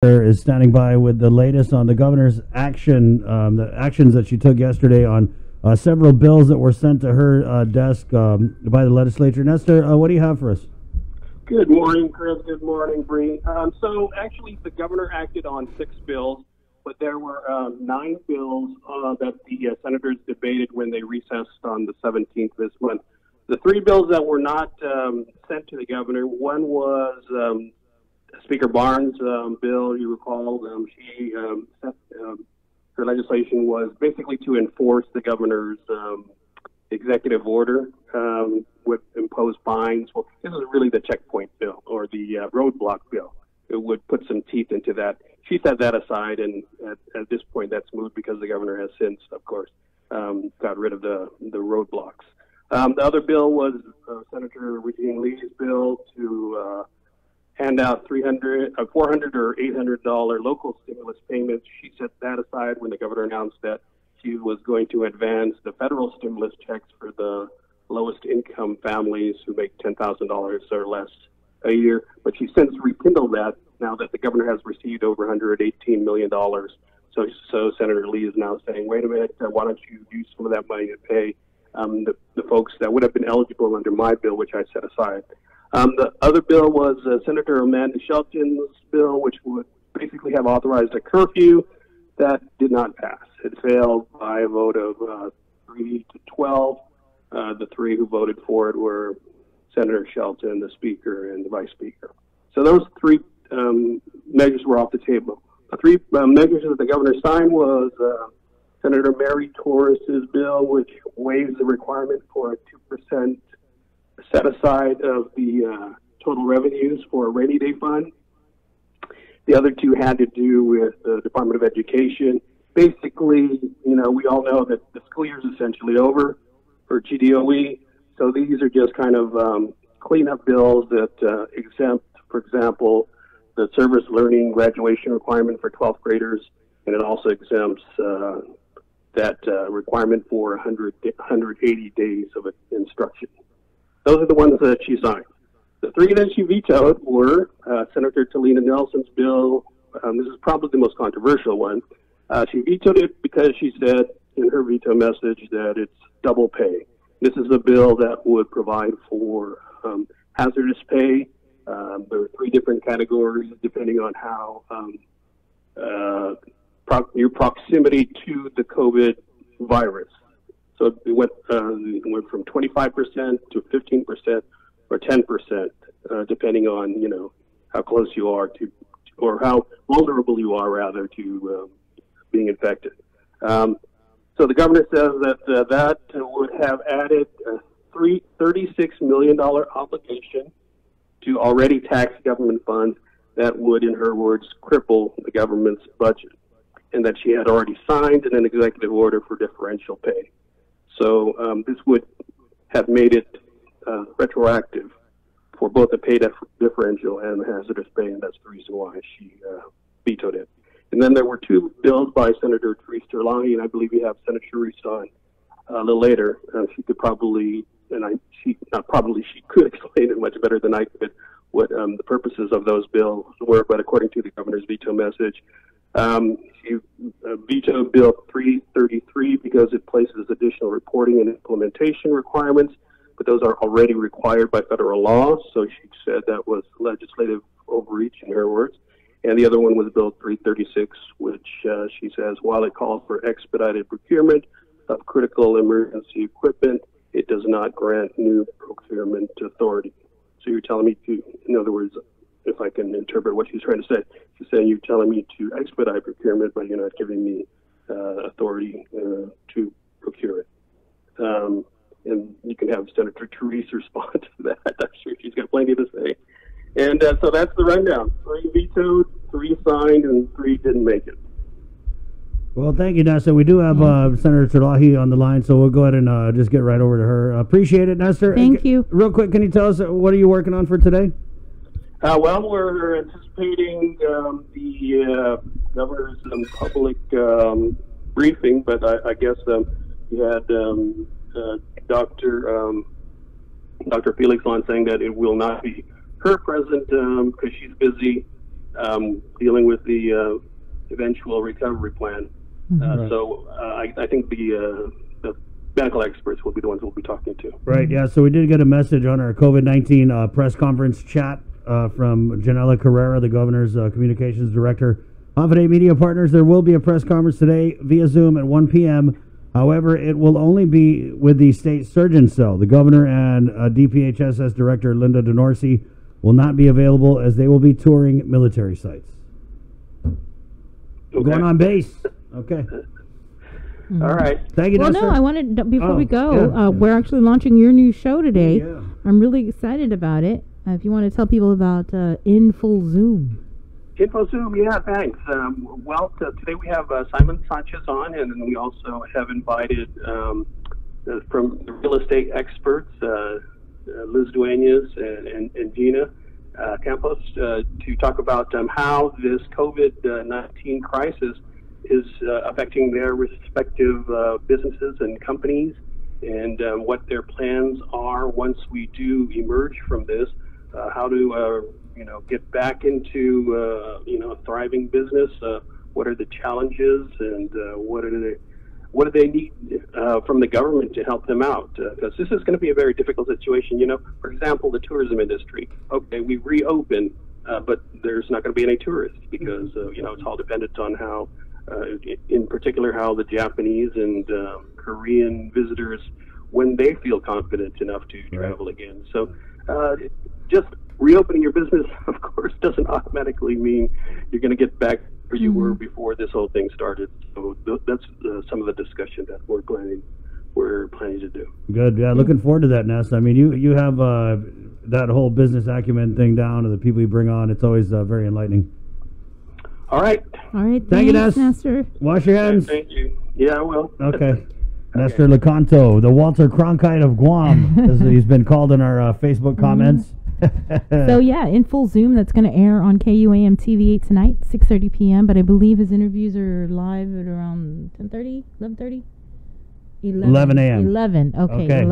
Is standing by with the latest on the governor's the actions that she took yesterday on several bills that were sent to her desk by the legislature. Nestor, what do you have for us? Good morning, Chris. Good morning, Bree. So actually, the governor acted on 6 bills, but there were 9 bills that the senators debated when they recessed on the 17th this month. The 3 bills that were not sent to the governor, one was Speaker Barnes' bill. You recall, her legislation was basically to enforce the governor's executive order, would impose fines. Well, this is really the checkpoint bill or the roadblock bill. It would put some teeth into that. She set that aside, and at this point, that's moved because the governor has since, of course, got rid of the roadblocks. The other bill was Senator Regine Lee's bill to hand out $400 or $800 local stimulus payments. She set that aside when the governor announced that she was going to advance the federal stimulus checks for the lowest income families who make $10,000 or less a year. But she since rekindled that now that the governor has received over $118 million. So Senator Lee is now saying, wait a minute, why don't you use some of that money to pay the folks that would have been eligible under my bill, which I set aside. The other bill was Senator Amanda Shelton's bill, which would basically have authorized a curfew. That did not pass. It failed by a vote of 3 to 12. The 3 who voted for it were Senator Shelton, the Speaker, and the Vice Speaker. So those 3 measures were off the table. The 3 measures that the governor signed was Senator Mary Torres's bill, which waives the requirement for a 2% set aside of the total revenues for a rainy day fund. The other 2 had to do with the Department of Education. Basically, we all know that the school year is essentially over for GDOE. So these are just kind of cleanup bills that exempt, for example, the service learning graduation requirement for 12th graders, and it also exempts that requirement for 180 days of instruction. Those are the ones that she signed. The 3 that she vetoed were Senator Talina Nelson's bill. This is probably the most controversial one. She vetoed it because she said in her veto message that it's double pay. This is a bill that would provide for hazardous pay. There are 3 different categories depending on how your proximity to the COVID virus. So it went from 25% to 15% or 10%, depending on how close you are to, or how vulnerable you are rather to being infected. So the governor says that that would have added a $36 million obligation to already taxed government funds that would, in her words, cripple the government's budget, and that she had already signed an executive order for differential pay. So this would have made it retroactive for both the pay differential and the hazardous pay, and that's the reason why she vetoed it. And then there were 2 bills by Senator Therese Terlahi, and I believe we have Senator Therese on a little later. She could probably, she could explain it much better than I could, what the purposes of those bills were, but according to the governor's veto message, she vetoed Bill 333 because it places additional reporting and implementation requirements, but those are already required by federal law, so she said that was legislative overreach in her words. And the other one was Bill 336, which she says, while it calls for expedited procurement of critical emergency equipment, it does not grant new procurement authority. So you're telling me to, in other words, if I can interpret what she's trying to say, she's saying you're telling me to expedite procurement, but you're not giving me authority to procure it. And you can have Senator Therese respond to that. I'm sure she's got plenty to say. And so that's the rundown. 3 vetoed, 3 signed, and 3 didn't make it. Well, thank you, Nestor. We do have Senator Terlahi on the line, so we'll go ahead and just get right over to her. Appreciate it, Nestor. Thank you. Real quick, can you tell us what are you working on for today? Well, we're anticipating the governor's public briefing, but I guess we had Dr. Felix on saying that it will not be her present because she's busy dealing with the eventual recovery plan. Right. So I think the medical experts will be the ones we'll be talking to. Right, yeah, so we did get a message on our COVID-19 press conference chat from Janela Carrera, the governor's communications director. Confident Media Partners, there will be a press conference today via Zoom at 1 p.m. However, it will only be with the state surgeon cell. The governor and DPHSS director Linda DeNorsi will not be available as they will be touring military sites. Okay. Going on base. Okay. All right. Thank you, Well, Nestor. no, I wanted, before we go, yeah. we're actually launching your new show today. Yeah. I'm really excited about it. If you want to tell people about In Full Zoom. InfoZoom, yeah, thanks. Well, today we have Simon Sanchez on, and then we also have invited from the real estate experts, Liz Duenas and Gina Campos, to talk about how this COVID-19 crisis is affecting their respective businesses and companies, and what their plans are once we do emerge from this, how to get back into a thriving business. What are the challenges, and what do they need from the government to help them out? Because this is going to be a very difficult situation. For example, the tourism industry. Okay, we reopen, but there's not going to be any tourists because it's all dependent on how, in particular, how the Japanese and Korean visitors, when they feel confident enough to travel again. So just reopening your business, of course, doesn't automatically mean you're going to get back where you were before this whole thing started. So that's some of the discussion that we're planning to do. Good. Yeah, looking forward to that, Ness. I mean, you have that whole business acumen thing down, and the people you bring on. It's always very enlightening. All right. All right. Thank you, Ness. Nestor. Wash your hands. Thank you. Yeah, I will. Okay. Nestor Licanto, the Walter Cronkite of Guam, as he's been called in our Facebook comments. So yeah, In Full Zoom, that's going to air on KUAM TV8 tonight, 6:30 p.m. But I believe his interviews are live at around 10:30, 11:30, 11 a.m. 11. Okay. 11.